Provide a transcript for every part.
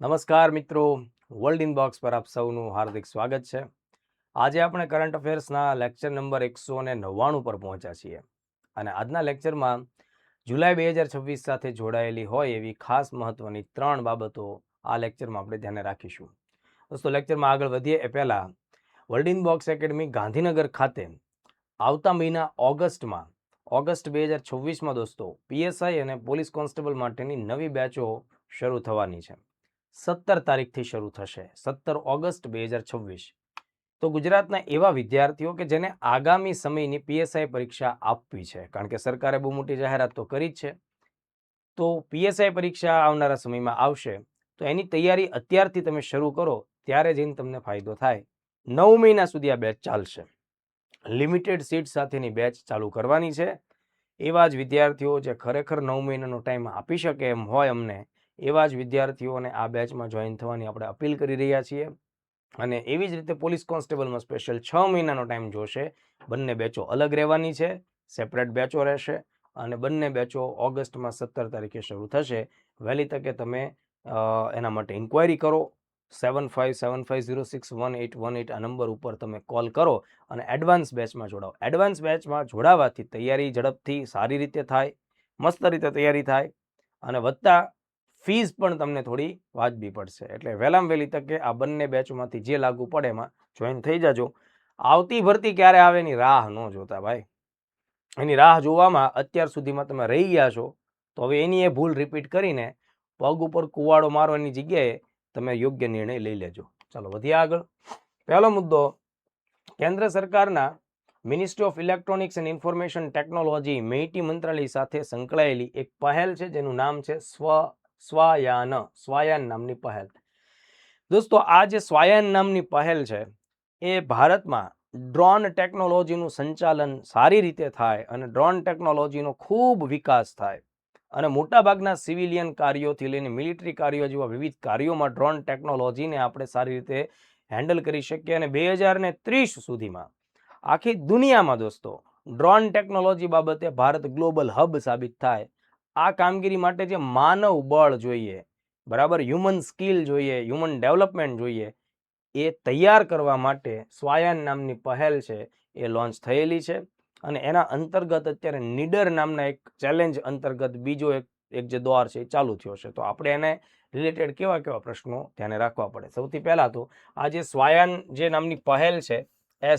નમસ્કાર મિત્રો, world inbox પર આપ સૌનું હાર્દિક સ્વાગત છે. આજે આપણે કરંટ અફેર્સના લેક્ચર નંબર 199 પર પહોંચ્યા છીએ અને આજના લેક્ચરમાં જુલાઈ 2026 સાથે જોડાયેલી હોય એવી ખાસ મહત્વની 3 બાબતો આ લેક્ચરમાં આપણે ધ્યાને રાખીશું. દોસ્તો, લેક્ચરમાં આગળ વધીએ એ પહેલા વર્લ્ડ ઇનબોક્સ એકેડમી ગાંધીનગર ખાતે આવતા મહિના ઓગસ્ટ 2026માં દોસ્તો પીએસઆઈ અને પોલીસ કોન્સ્ટેબલ માટેની નવી બેચો શરૂ થવાની છે. 17 તારીખથી શરૂ થશે, 17 ઓગસ્ટ 2026. તો ગુજરાતના એવા વિદ્યાર્થીઓ કે જેને આગામી સમયની પીએસઆઈ પરીક્ષા આપવી છે, કારણ કે સરકારે બહુ મોટી જાહેરાત તો કરી જ છે, તો પીએસઆઈ પરીક્ષા આવનારા સમયમાં આવશે, તો એની તૈયારી અત્યારથી તમે શરૂ કરો ત્યારે જઈને તમને ફાયદો થાય. 9 મહિના સુધી આ બેચ ચાલશે. લિમિટેડ સીટ સાથેની બેચ ચાલુ કરવાની છે. એવા જ વિદ્યાર્થીઓ જે ખરેખર 9 મહિનાનો ટાઈમ આપી શકે એમ હોય અમને, એવા જ વિદ્યાર્થીઓને આ બેચમાં જોઈન થવાની આપણે અપીલ કરી રહ્યા છીએ. અને એવી જ રીતે પોલીસ કોન્સ્ટેબલમાં સ્પેશિયલ 6 મહિનાનો ટાઈમ જોશે. બંને બેચો અલગ રહેવાની છે, સેપરેટ બેચો રહેશે અને બંને બેચો ઓગસ્ટમાં 17 તારીખે શરૂ થશે. વહેલી તકે તમે એના માટે ઇન્ક્વાયરી કરો. 7575061818 આ નંબર ઉપર તમે કોલ કરો અને એડવાન્સ બેચમાં જોડાઓ. એડવાન્સ બેચમાં જોડાવાથી તૈયારી ઝડપથી સારી રીતે થાય, મસ્ત રીતે તૈયારી થાય અને વત્તા ફીસ પણ તમને થોડી વાજબી પડશે. એટલે વહેલામાં વહેલી તકે આ બંને બેચમાંથી જે લાગુ પડે એમાં જોઈન થઈ જાજો. આવતી ભરતી ક્યારે આવે એની રાહ ન જોતા ભાઈ. એની રાહ જોવામાં અત્યાર સુધીમાં તમે રહી ગયા છો, તો હવે એની એ ભૂલ રિપીટ કરીને પગ ઉપર કુવાડો મારવાની જગ્યાએ તમે યોગ્ય નિર્ણય લઈ લેજો. ચાલો વધીએ આગળ. પહેલો મુદ્દો, કેન્દ્ર સરકારના ministry of electronics and information technology MeitY મંત્રાલય સાથે સંકળાયેલી એક પહેલ છે જેનું નામ છે સ્વાયાન નામની પહેલ. દોસ્તો, આ જે સ્વાયાન નામની પહેલ છે એ ભારતમાં ડ્રોન ટેકનોલોજીનું સંચાલન સારી રીતે થાય અને ડ્રોન ટેકનોલોજીનો ખૂબ વિકાસ થાય અને મોટાભાગના સિવિલિયન કાર્યોથી લઈને મિલિટરી કાર્યો જેવા વિવિધ કાર્યોમાં ડ્રોન ટેકનોલોજીને આપણે સારી રીતે હેન્ડલ કરી શકીએ અને 2030 સુધીમાં આખી દુનિયામાં દોસ્તો ડ્રોન ટેકનોલોજી બાબતે ભારત ગ્લોબલ હબ સાબિત થાય. આ કામગીરી માટે જે માનવ બળ જોઈએ, બરાબર, હ્યુમન સ્કિલ જોઈએ, હ્યુમન ડેવલપમેન્ટ જોઈએ, એ તૈયાર કરવા માટે સ્વાયાન નામની પહેલ છે એ લોન્ચ થયેલી છે અને એના અંતર્ગત અત્યારે નીડર નામના એક ચેલેન્જ અંતર્ગત બીજો એક જે દ્વાર છે એ ચાલુ થયો છે. તો આપણે એને રિલેટેડ કેવા પ્રશ્નો ધ્યાને રાખવા પડે. સૌથી પહેલા તો આ જે સ્વાયાન જે નામની પહેલ છે,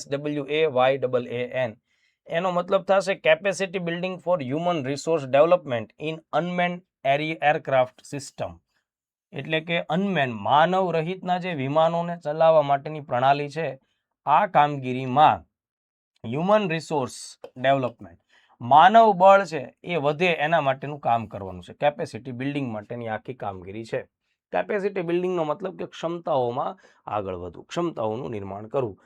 SWAYAAN, એનો મતલબ થશે capacity building for human resource development in unmanned aircraft system. એટલે કે અનમેન, માનવ રહિતના જે વિમાનોને ચલાવવા માટેની પ્રણાલી છે, આ કામગીરીમાં હ્યુમન રિસોર્સ ડેવલપમેન્ટ, માનવ બળ છે એ વધે એના માટેનું કામ કરવાનું છે. કેપેસિટી બિલ્ડિંગ માટેની આખી કામગીરી છે. કેપેસિટી બિલ્ડિંગનો મતલબ કે ક્ષમતાઓમાં આગળ વધવું, ક્ષમતાઓનું નિર્માણ કરવું.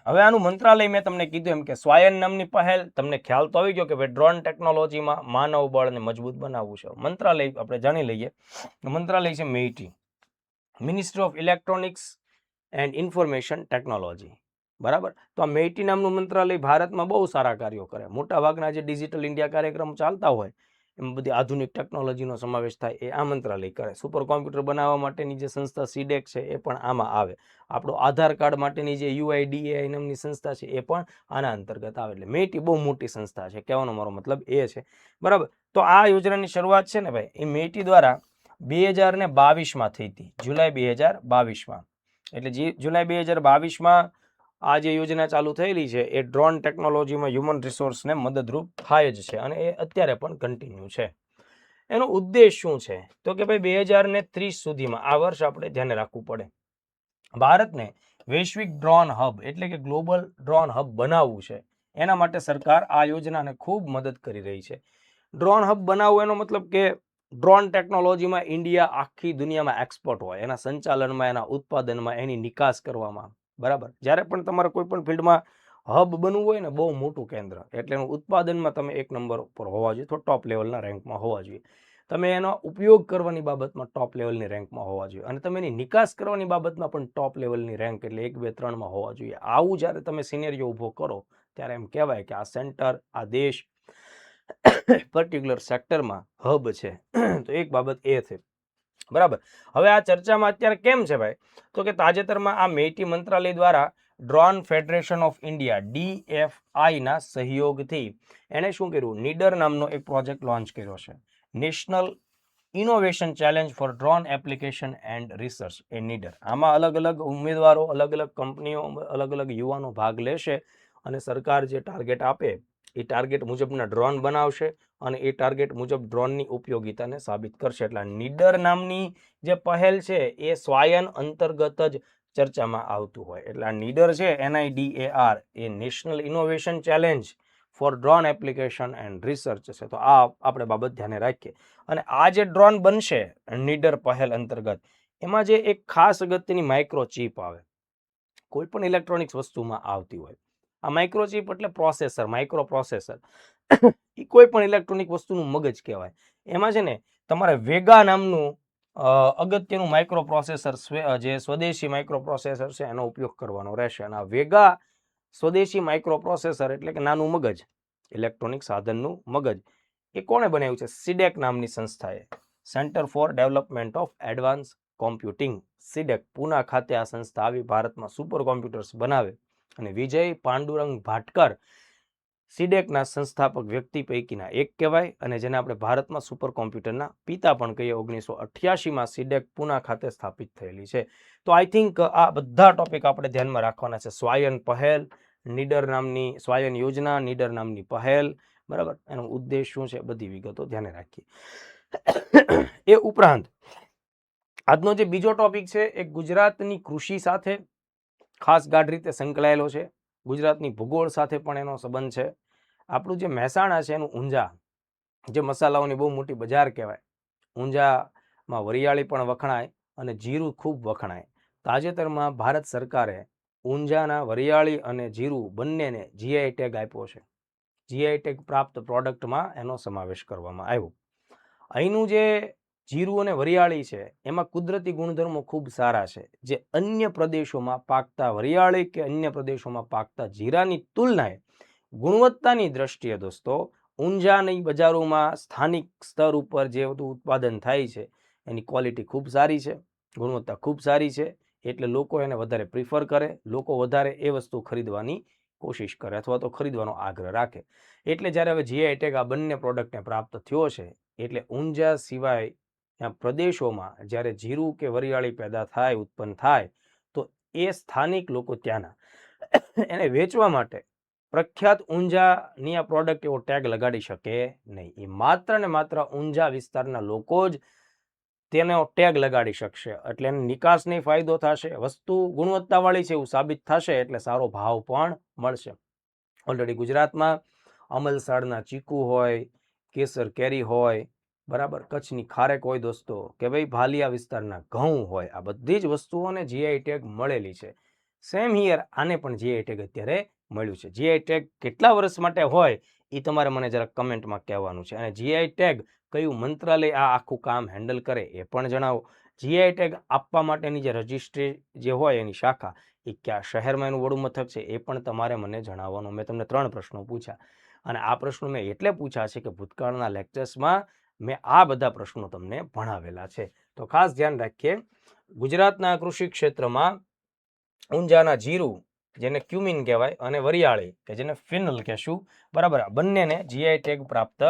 હવે આનું મંત્રાલય મેં તમને કીધું એમ કે સ્વાયન નામની પહેલ, તમને ખ્યાલ તો આવી ગયો કે ભાઈ ડ્રોન ટેકનોલોજીમાં માનવ બળને મજબૂત બનાવવું છે. મંત્રાલય આપણે જાણી લઈએ. મંત્રાલય છે MeitY, ministry of electronics and information technology, બરાબર. તો આ મેઇટી નામનું મંત્રાલય ભારતમાં બહુ સારા કાર્યો કરે. મોટાભાગના જે ડિજિટલ ઇન્ડિયા કાર્યક્રમ ચાલતા હોય એમાં બધી આધુનિક ટેકનોલોજીનો સમાવેશ થાય એ આ મંત્રાલય કરે. સુપર કોમ્પ્યુટર બનાવવા માટેની જે સંસ્થા સીડેક છે એ પણ આમાં આવે. આપણો આધાર કાર્ડ માટેની જે UIDAI નામની સંસ્થા છે એ પણ આના અંતર્ગત આવે. એટલે મેઇટી બહુ મોટી સંસ્થા છે, કહેવાનો મારો મતલબ એ છે, બરાબર. તો આ યોજનાની શરૂઆત છે ને ભાઈ, એ મેઇટી દ્વારા 2022માં થઈ હતી, જુલાઈ 2022માં. એટલે જુલાઈ 2022માં આ જે યોજના ચાલુ થયેલી છે એ ડ્રોન ટેકનોલોજીમાં હ્યુમન રિસોર્સને મદદરૂપ થાય જ છે અને એ અત્યારે પણ કન્ટિન્યુ છે. એનો ઉદ્દેશ શું છે તો કે ભાઈ 2030 સુધીમાં, આ વર્ષ આપણે ધ્યાને રાખવું પડે, ભારતને વૈશ્વિક ડ્રોન હબ એટલે કે ગ્લોબલ ડ્રોન હબ બનાવવું છે. એના માટે સરકાર આ યોજનાને ખૂબ મદદ કરી રહી છે. ડ્રોન હબ બનાવવું એનો મતલબ કે ડ્રોન ટેકનોલોજીમાં ઇન્ડિયા આખી દુનિયામાં એક્સપર્ટ હોય, એના સંચાલનમાં, એના ઉત્પાદનમાં, એની નિકાસ કરવામાં, બરાબર. જ્યારે પણ તમારે કોઈ પણ ફિલ્ડમાં હબ બનવું હોય ને, બહુ મોટું કેન્દ્ર, એટલે એનું ઉત્પાદનમાં તમે એક નંબર ઉપર હોવા જોઈએ, તો ટોપ લેવલના રેન્કમાં હોવા જોઈએ. તમે એનો ઉપયોગ કરવાની બાબતમાં ટોપ લેવલની રેન્કમાં હોવા જોઈએ અને તમે એની નિકાસ કરવાની બાબતમાં પણ ટોપ લેવલની રેન્ક એટલે 1, 2, 3માં હોવા જોઈએ. આવું જ્યારે તમે સિનેરિયો ઊભો કરો ત્યારે એમ કહેવાય કે આ સેન્ટર, આ દેશ પર્ટિક્યુલર સેક્ટરમાં હબ છે. તો એક બાબત એ છે. બરાબર. હવે આ ચર્ચામાં અત્યારે કેમ છે ભાઈ, તો કે તાજેતરમાં આ મેઇટી મંત્રાલય દ્વારા drone federation of India DFI ના સહયોગથી એણે શું કર્યું, નીડર નામનો એક પ્રોજેક્ટ લોન્ચ કર્યો છે, national innovation challenge for drone application and research એ નીડર. આમાં અલગ અલગ ઉમેદવારો, અલગ અલગ કંપનીઓ, અલગ અલગ યુવાનો ભાગ લેશે અને સરકાર જે ટાર્ગેટ આપે એ ટાર્ગેટ મુજબના ડ્રોન બનાવશે અને એ ટાર્ગેટ મુજબ ડ્રોનની ઉપયોગિતાને સાબિત કરશે. એટલે નીડર નામની જે પહેલ છે એ સ્વાયન અંતર્ગત જ ચર્ચામાં આવતું હોય. એટલે આ નીડર છે, NIDAR, A national innovation challenge for drone application and research છે. તો આ આપણે બાબત ધ્યાને રાખીએ. અને આ જે ડ્રોન બનશે નીડર પહેલ અંતર્ગત, એમાં જે એક ખાસ અગત્યની માઇક્રોચીપ આવે, કોઈ પણ ઇલેક્ટ્રોનિક્સ વસ્તુમાં આવતી હોય. આ માઇક્રોચીપ એટલે પ્રોસેસર, માઇક્રો પ્રોસેસર. એ કોઈ પણ ઇલેક્ટ્રોનિક વસ્તુનું મગજ કહેવાય. એમાં છે ને તમારે વેગા નામનું અગત્યનું માઇક્રો પ્રોસેસર, જે સ્વદેશી માઇક્રો પ્રોસેસર છે, એનો ઉપયોગ કરવાનો રહેશે. અને આ વેગા સ્વદેશી માઇક્રો પ્રોસેસર એટલે કે નાનું મગજ, ઇલેક્ટ્રોનિક સાધનનું મગજ, એ કોણે બનાવ્યું છે? સીડેક નામની સંસ્થાએ, centre for development of advance computing, CDAC Poona ખાતે આ સંસ્થા આવી ભારતમાં સુપર કોમ્પ્યુટર્સ બનાવે. અને વિજય પાંડુરંગ ભાટકર સીડેકના સંસ્થાપક વ્યક્તિ પૈકીના એક કહેવાય અને જેને આપણે ભારતમાં સુપર કોમ્પ્યુટરના પિતા પણ કહીએ. 1988માં સીડેક પૂના ખાતે સ્થાપિત થયેલી છે. તો આઈ થિંક આ બધા ટોપિક આપણે ધ્યાનમાં રાખવાના છે. સ્વાયન પહેલ, નીડર નામની સ્વાયન યોજના, નીડર નામની પહેલ, બરાબર, એનો ઉદ્દેશ શું છે, બધી વિગતો ધ્યાને રાખીએ. એ ઉપરાંત આજનો જે બીજો ટોપિક છે એ ગુજરાતની કૃષિ સાથે ખાસ ગાઢ રીતે સંકળાયેલો છે. ગુજરાતની ભૂગોળ સાથે પણ એનો સંબંધ છે. આપણું જે મહેસાણા છે એનું ઊંઝા, જે મસાલાઓની બહુ મોટી બજાર કહેવાય, ઊંઝામાં વરિયાળી પણ વખણાય અને જીરું ખૂબ વખણાય. તાજેતરમાં ભારત સરકારે ઊંઝાના વરિયાળી અને જીરું બંનેને GI ટેગ આપ્યો છે. GI ટેગ પ્રાપ્ત પ્રોડક્ટમાં એનો સમાવેશ કરવામાં આવ્યો. અહીંનું જે જીરું અને વરિયાળી છે એમાં કુદરતી ગુણધર્મો ખૂબ સારા છે, જે અન્ય પ્રદેશોમાં પાકતા વરિયાળી કે અન્ય પ્રદેશોમાં પાકતા જીરાની તુલનાએ ગુણવત્તાની દ્રષ્ટિએ દોસ્તો ઊંઝાની બજારોમાં સ્થાનિક સ્તર ઉપર જે બધું ઉત્પાદન થાય છે એની ક્વોલિટી ખૂબ સારી છે, ગુણવત્તા ખૂબ સારી છે. એટલે લોકો એને વધારે પ્રિફર કરે, લોકો વધારે એ વસ્તુ ખરીદવાની કોશિશ કરે અથવા તો ખરીદવાનો આગ્રહ રાખે. એટલે જ્યારે હવે GI ટેગ આ બંને પ્રોડક્ટને પ્રાપ્ત થયો છે, એટલે ઊંઝા સિવાય પ્રદેશોમાં જ્યારે જીરું કે વરિયાળી પેદા થાય, ઉત્પન્ન થાય, તો એ સ્થાનિક લોકો ત્યાંના એને વેચવા માટે પ્રખ્યાત ઊંઝાની આ પ્રોડક્ટ એવો ટેગ લગાડી શકે નહીં. એ માત્ર ને માત્ર ઊંઝા વિસ્તારના લોકો જ તેનો ટેગ લગાડી શકશે. એટલે એને નિકાસને ફાયદો થશે, વસ્તુ ગુણવત્તાવાળી છે એવું સાબિત થશે, એટલે સારો ભાવ પણ મળશે. ઓલરેડી ગુજરાતમાં અમલસાડના ચીકુ હોય, કેસર કેરી હોય, બરાબર, કચ્છની ખારેક હોય દોસ્તો, કે ભાઈ ભાલિયા વિસ્તારના ઘઉં હોય, આ બધી જ વસ્તુઓને GI ટેગ મળેલી છે. સેમ હિયર આને પણ GI ટેગ અત્યારે મળ્યું છે. GI ટેગ કેટલા વર્ષ માટે હોય એ તમારે મને જરા કમેન્ટમાં કહેવાનું છે. અને GI ટેગ કયું મંત્રાલય આ આખું કામ હેન્ડલ કરે એ પણ જણાવો. GI ટેગ આપવા માટેની જે રજિસ્ટ્રી જે હોય એની શાખા એ કયા શહેરમાં એનું વડું મથક છે એ પણ તમારે મને જણાવવાનું. મેં તમને 3 પ્રશ્નો પૂછ્યા અને આ પ્રશ્નો મેં એટલે પૂછ્યા છે કે ભૂતકાળના લેક્ચર્સમાં મેં આ બધા પ્રશ્નો તમને ભણાવેલા છે. તો ખાસ ધ્યાન રાખીએ. ગુજરાતના કૃષિ ક્ષેત્રમાં ઊંઝાના જીરું, જેને ક્યુમિન કહેવાય, અને વરિયાળી કે જેને ફિનલ કહેશું, બરાબર, બંનેને GI ટેગ પ્રાપ્ત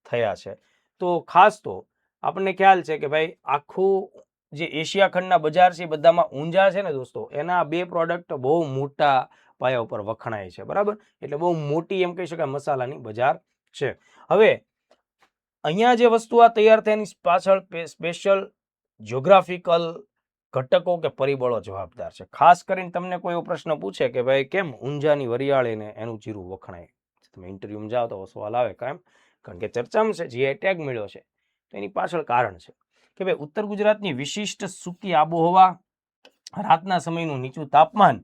થયા છે. તો ખાસ તો આપણને ખ્યાલ છે કે ભાઈ આખું જે એશિયા ખંડના બજાર છે બધામાં ઊંઝા છે ને દોસ્તો, એના 2 પ્રોડક્ટ બહુ મોટા પાયા ઉપર વખણાય છે, બરાબર. એટલે બહુ મોટી એમ કહી શકાય મસાલાની બજાર છે. હવે અહીંયા જે વસ્તુ આ તૈયાર થયાની પાછળ સ્પેશિયલ જ્યોગ્રાફિકલ ઘટકો કે પરિબળો જવાબદાર છે. ખાસ કરીને તમને કોઈ એવો પ્રશ્ન પૂછે કે ભાઈ કેમ ઊંઝાની વરિયાળીને એનું જીરું વખણાય, તમે ઇન્ટરવ્યુમાં જાઓ તો સવાલ આવે, કેમ? કારણ કે ચર્ચામાં છે, GI ટેગ મળ્યો છે, તો એની પાછળ કારણ છે કે ભાઈ ઉત્તર ગુજરાતની વિશિષ્ટ સૂકી આબોહવા, રાતના સમયનું નીચું તાપમાન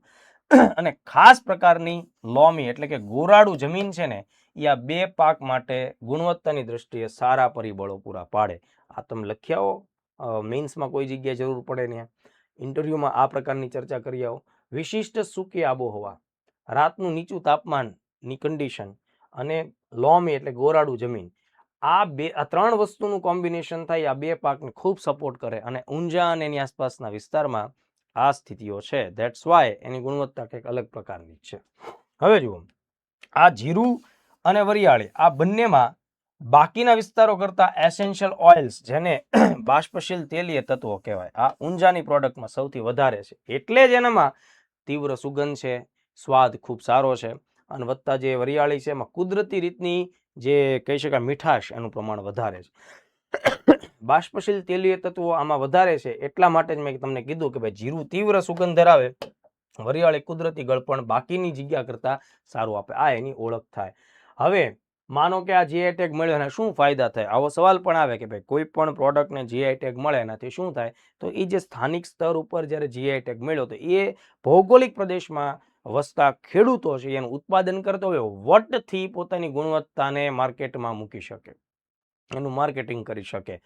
અને ખાસ પ્રકારની લોમી એટલે કે ગોરાડું જમીન છે ને, એ આ 2 પાક માટે ગુણવત્તાની દ્રષ્ટિએ સારા પરિબળો પૂરા પાડે. આ તમે લખી આવો, મેઇન્સમાં કોઈ જગ્યાએ જરૂર પડે ને ઇન્ટરવ્યુમાં આ પ્રકારની ચર્ચા કરી આવો. વિશિષ્ટ સૂકી આબોહવા, રાતનું નીચું તાપમાનની કન્ડિશન અને લોમી એટલે ગોરાડું જમીન, આ ત્રણ વસ્તુનું કોમ્બિનેશન થાય, આ બે પાકને ખૂબ સપોર્ટ કરે અને ઊંઝા અને એની આસપાસના વિસ્તારમાં આ સ્થિતિઓ છે. ધેટ્સ વાય એની ગુણવત્તા કંઈક અલગ પ્રકારની છે. હવે જુઓ, આ જીરું અને વરિયાળી આ બંનેમાં બાકીના વિસ્તારો કરતા એસેન્શિયલ ઓઇલ્સ, જેને બાષ્પશીલ તેલીય તત્વો કહેવાય, આ ઊંઝાની પ્રોડક્ટમાં સૌથી વધારે છે. એટલે જ એનામાં તીવ્ર સુગંધ છે, સ્વાદ ખૂબ સારો છે, અને વત્તા જે વરિયાળી છે એમાં કુદરતી રીતની જે કહી શકાય મીઠાશ એનું પ્રમાણ વધારે છે. બાષ્પશીલ તેલીય તત્વો આમાં વધારે છે, એટલા માટે જ મેં તમને કીધું કે ભાઈ જીરું તીવ્ર સુગંધ ધરાવે, વરિયાળી કુદરતી ગળપણ બાકીની જગ્યા કરતા સારું આપે. આ એની ઓળખ થાય. હવે માનો કે આ જીઆઈ ટેગ મળ્યો અને શું ફાયદા થાય, આવો સવાલ પણ આવે કે ભાઈ કોઈ પણ પ્રોડક્ટને જીઆઈ ટેગ મળે એનાથી શું થાય. તો એ જે સ્થાનિક સ્તર ઉપર જ્યારે જીઆઈ ટેગ મળ્યો તો એ ભૌગોલિક પ્રદેશમાં વસતા ખેડૂતો છે એનું ઉત્પાદન કરતો હોય વટથી પોતાની ગુણવત્તાને માર્કેટમાં મૂકી શકે, એનું માર્કેટિંગ કરી શકે.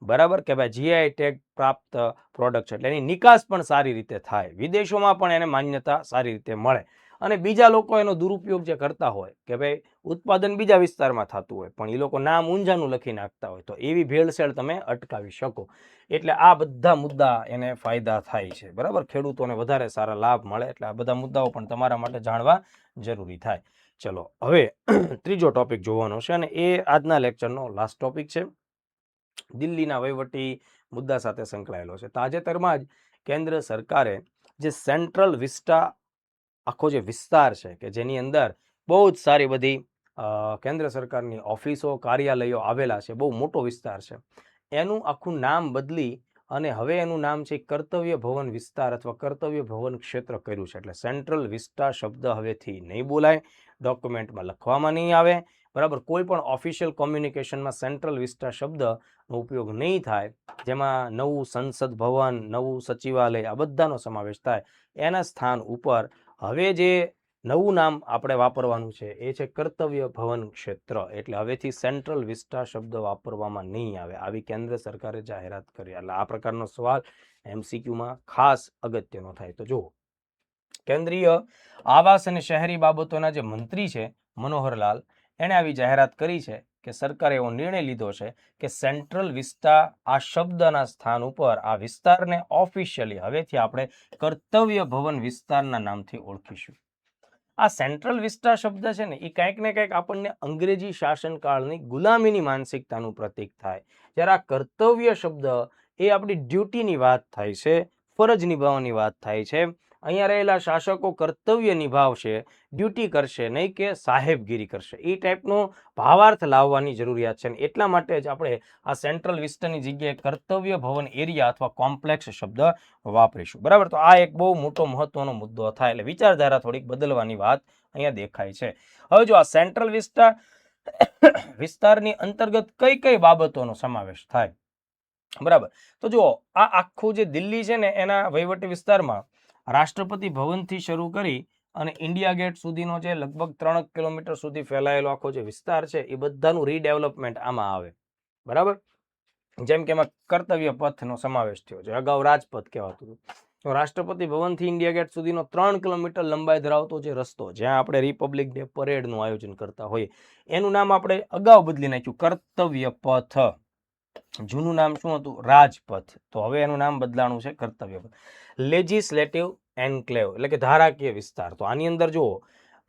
બરાબર કે ભાઈ જીઆઈ ટેગ પ્રાપ્ત પ્રોડક્ટ છે એટલે એની નિકાસ પણ સારી રીતે થાય, વિદેશોમાં પણ એને માન્યતા સારી રીતે મળે. અને બીજા લોકો એનો દુરુપયોગ જે કરતા હોય કે ભાઈ ઉત્પાદન બીજા વિસ્તારમાં થતું હોય પણ એ લોકો નામ ઊંઝાનું લખી નાખતા હોય, તો એવી ભેળસેળ તમે અટકાવી શકો. એટલે આ બધા મુદ્દા એને ફાયદા થાય છે. બરાબર, ખેડૂતોને વધારે સારા લાભ મળે, એટલે આ બધા મુદ્દાઓ પણ તમારા માટે જાણવા જરૂરી થાય. ચલો હવે ત્રીજો ટોપિક જોવાનો છે, અને એ આજના લેક્ચરનો લાસ્ટ ટોપિક છે. દિલ્હીના વહીવટી મુદ્દા સાથે સંકળાયેલો છે. તાજેતરમાં જ કેન્દ્ર સરકારે જે સેન્ટ્રલ વિસ્ટા આખો જે વિસ્તાર છે કે જેની અંદર બહુ જ સારી બધી કેન્દ્ર સરકારની ઓફિસો, કાર્યાલયો આવેલા છે, બહુ મોટો વિસ્તાર છે, એનું આખું નામ બદલી અને હવે એનું નામ છે કર્તવ્ય ભવન વિસ્તાર અથવા કર્તવ્ય ભવન ક્ષેત્ર કર્યું છે. એટલે સેન્ટ્રલ વિસ્ટા શબ્દ હવેથી નહીં બોલાય, ડોક્યુમેન્ટમાં લખવામાં નહીં આવે. બરાબર, કોઈ પણ ઓફિશિયલ કોમ્યુનિકેશનમાં સેન્ટ્રલ વિસ્ટા શબ્દનો ઉપયોગ નહીં થાય. જેમાં નવું સંસદ ભવન, નવું સચિવાલય, આ બધાનો સમાવેશ થાય. એના સ્થાન ઉપર હવે જે નવું નામ આપણે વાપરવાનું છે એ છે કર્તવ્ય ભવન ક્ષેત્ર. એટલે હવેથી સેન્ટ્રલ વિસ્ટા શબ્દ વાપરવામાં નહીં આવે, આવી કેન્દ્ર સરકારે જાહેરાત કરી. એટલે આ પ્રકારનો સવાલ એમસીક્યુમાં ખાસ અગત્યનો થાય. તો જુઓ, કેન્દ્રીય આવાસ અને શહેરી બાબતોના જે મંત્રી છે મનોહરલાલ, એણે આવી જાહેરાત કરી છે કે સરકારે એવો નિર્ણય લીધો છે કે સેન્ટ્રલ વિસ્ટા આ શબ્દના સ્થાન ઉપર આ વિસ્તારને ઓફિશિયલી હવેથી આપણે કર્તવ્ય ભવન વિસ્તારના નામથી ઓળખીશું. આ સેન્ટ્રલ વિસ્ટા શબ્દ છે ને એ કંઈક ને કંઈક આપણને અંગ્રેજી શાસનકાળની ગુલામીની માનસિકતાનું પ્રતીક થાય. જ્યારે આ કર્તવ્ય શબ્દ એ આપણી ડ્યુટીની વાત થાય છે, ફરજ નિભાવવાની વાત થાય છે. અહીંયા રહેલા શાસકો કર્તવ્ય નિભાવશે, ડ્યુટી કરશે, નહીં કે સાહેબગીરી કરશે. એ ટાઈપનો ભાવાર્થ લાવવાની જરૂરિયાત છે. એટલા માટે જ આપણે આ સેન્ટ્રલ વિસ્તારની જગ્યાએ કર્તવ્ય ભવન એરિયા અથવા કોમ્પ્લેક્સ શબ્દ વાપરીશું. બરાબર, તો આ એક બહુ મોટો મહત્વનો મુદ્દો થાય. એટલે વિચારધારા થોડીક બદલવાની વાત અહીંયા દેખાય છે. હવે જો આ સેન્ટ્રલ વિસ્તારની અંતર્ગત કઈ કઈ બાબતોનો સમાવેશ થાય. બરાબર, તો જુઓ, આ આખું જે દિલ્હી છે ને એના વહીવટી વિસ્તારમાં રાષ્ટ્રપતિ ભવનથી શરૂ કરી અને ઇન્ડિયા ગેટ સુધીનો જે લગભગ 3 કિલોમીટર સુધી ફેલાયેલો આખો જે વિસ્તાર છે એ બધાનું રીડેવલપમેન્ટ આમાં આવે. બરાબર, જેમ કે એમાં કર્તવ્ય પથનો સમાવેશ થયો છે, અગાઉ રાજપથ કહેવાતું હતું. તો રાષ્ટ્રપતિ ભવનથી ઇન્ડિયા ગેટ સુધીનો 3 કિલોમીટર લંબાઈ ધરાવતો જે રસ્તો, જ્યાં આપણે રિપબ્લિક ડે પરેડનું આયોજન કરતા હોઈએ, એનું નામ આપણે અગાઉ બદલી નાખ્યું કર્તવ્ય પથ. જૂનું નામ શું હતું? રાજપથ. તો હવે એનું નામ બદલાણું છે કર્તવ્ય પથ. લેજિસ્લેટિવ એન્ક્લેવ એટલે કે ધારાકીય વિસ્તાર. તો આની અંદર જુઓ,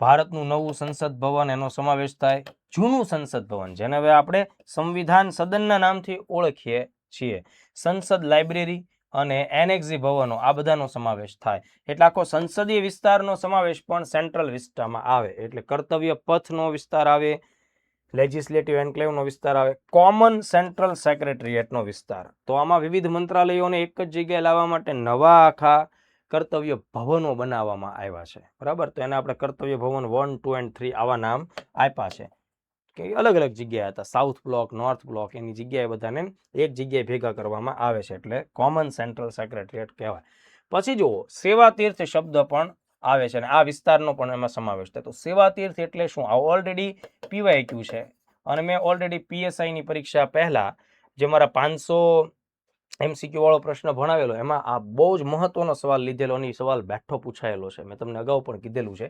ભારતનું નવું સંસદ ભવન એનો સમાવેશ થાય, જૂનું સંસદ ભવન જેને હવે આપણે સંવિધાન સદનના નામથી ઓળખીએ છીએ, સંસદ લાઇબ્રેરી અને એનેક્સી ભવનો, આ બધાનો સમાવેશ થાય. એટલે આખો સંસદીય વિસ્તારનો સમાવેશ પણ સેન્ટ્રલ વિસ્તારમાં આવે. એટલે કર્તવ્ય પથનો વિસ્તાર આવે, લેજિસ્લેટિવ એન્ક્લેવનો વિસ્તાર આવે, કોમન સેન્ટ્રલ સેક્રેટરીએટનો વિસ્તાર. તો આમાં વિવિધ મંત્રાલયોને એક જ જગ્યાએ લાવવા માટે નવા આખા કર્તવ્ય ભવનો બનાવવામાં આવ્યા છે. બરાબર, તો એને આપણે કર્તવ્ય ભવન 1, 2 અને 3 આવા નામ આપ્યા છે કે અલગ અલગ જગ્યાએ હતા. સાઉથ બ્લોક, નોર્થ બ્લોક, એની જગ્યાએ બધાને એક જગ્યાએ ભેગા કરવામાં આવે છે, એટલે કોમન સેન્ટ્રલ સેક્રેટરીએટ કહેવાય. પછી જુઓ, સેવા તીર્થ શબ્દ પણ આવે છે અને આ વિસ્તારનો પણ એમાં સમાવેશ થાય. તો સેવા તીર્થ એટલે શું? આ ઓલરેડી પીવાયક્યુ છે અને મેં ઓલરેડી પીએસઆઈની પરીક્ષા પહેલા જે મારા 500 એમસીક્યુ વાળો પ્રશ્ન ભણાવેલો, એમાં આ બહુ જ મહત્વનો સવાલ લીધેલો અને સવાલ બેઠો પૂછાયેલો છે. મેં તમને અગાઉ પણ કીધેલું છે.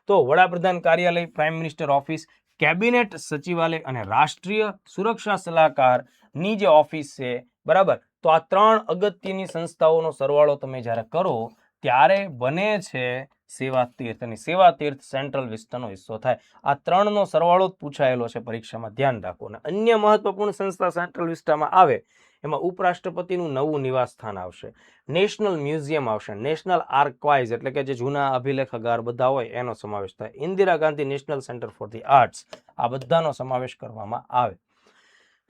તો વડાપ્રધાન કાર્યાલય, પ્રાઇમ મિનિસ્ટર ઓફિસ, કેબિનેટ સચિવાલય અને રાષ્ટ્રીય સુરક્ષા સલાહકારની જે ઓફિસ છે, બરાબર, તો આ 3 અગત્યની સંસ્થાઓનો સરવાળો તમે જ્યારે કરો ત્યારે બને છે સેવા તીર્થ, અને સેવા તીર્થ સેન્ટ્રલ વિસ્ટાનો હિસ્સો થાય. આ 3નો સરવાળો જ પૂછાયેલો છે પરીક્ષામાં, ધ્યાન રાખો. અને અન્ય મહત્વપૂર્ણ સંસ્થા સેન્ટ્રલ વિસ્ટામાં આવે એમાં ઉપરાષ્ટ્રપતિનું નવું નિવાસ સ્થાન આવશે, નેશનલ મ્યુઝિયમ આવશે, નેશનલ આર્કાઇવ્સ એટલે કે જે જૂના અભિલેખાગાર બધા હોય એનો સમાવેશ થાય, Indira Gandhi national centre for the arts, આ બધાનો સમાવેશ કરવામાં આવે.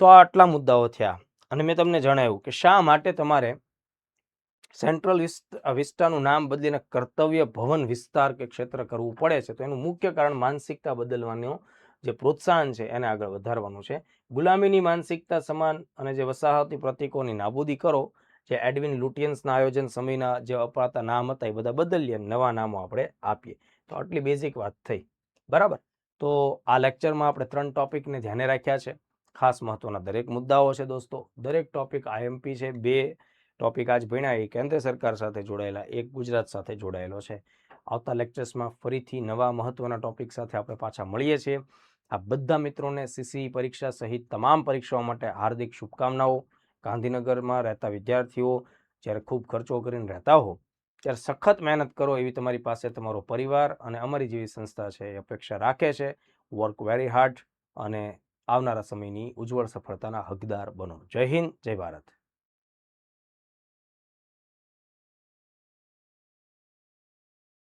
તો આ આટલા મુદ્દાઓ થયા. અને મેં તમને જણાવ્યું કે શા માટે તમારે સેન્ટ્રલ વિસ્ટાનું નામ બદલીને કર્તવ્ય ભવન વિસ્તાર કે ક્ષેત્ર કરવું પડે છે. તો એનું મુખ્ય કારણ માનસિકતા બદલવાનું જે પ્રોત્સાહન છે એને આગળ વધારવાનું છે. ગુલામીની માનસિકતા સમાન અને જે વસાહતી પ્રતીકોની નાબૂદી કરો, જે એડવિન લુટિયન્સના આયોજન સમયના જે અપાતા નામ હતા એ બધા બદલીએ, નવા નામો આપણે આપીએ. તો આટલી બેઝિક વાત થઈ, બરાબર. તો આ લેક્ચરમાં આપણે 3 ટોપિકને ધ્યાને રાખ્યા છે. ખાસ મહત્વના દરેક મુદ્દાઓ છે દોસ્તો. દરેક ટોપિક આઈએમપી છે. 2 ટોપિક આજ ભણ્યા એ કેન્દ્ર સરકાર સાથે જોડાયેલા, એક ગુજરાત સાથે જોડાયેલો છે. આવતા લેક્ચર્સમાં ફરીથી નવા મહત્વના ટોપિક સાથે આપણે પાછા મળીએ છીએ. આ બધા મિત્રોને સીસી પરીક્ષા સહિત તમામ પરીક્ષાઓ માટે હાર્દિક શુભકામનાઓ. ગાંધીનગરમાં રહેતા વિદ્યાર્થીઓ જ્યારે ખૂબ ખર્ચો કરીને રહેતા હો ત્યારે સખત મહેનત કરો એવી તમારી પાસે તમારો પરિવાર અને અમારી જેવી સંસ્થા છે એ અપેક્ષા રાખે છે. વર્ક વેરી હાર્ડ અને આવનારા સમયની ઉજ્જવળ સફળતાના હકદાર બનો. જય હિન્દ, જય ભારત.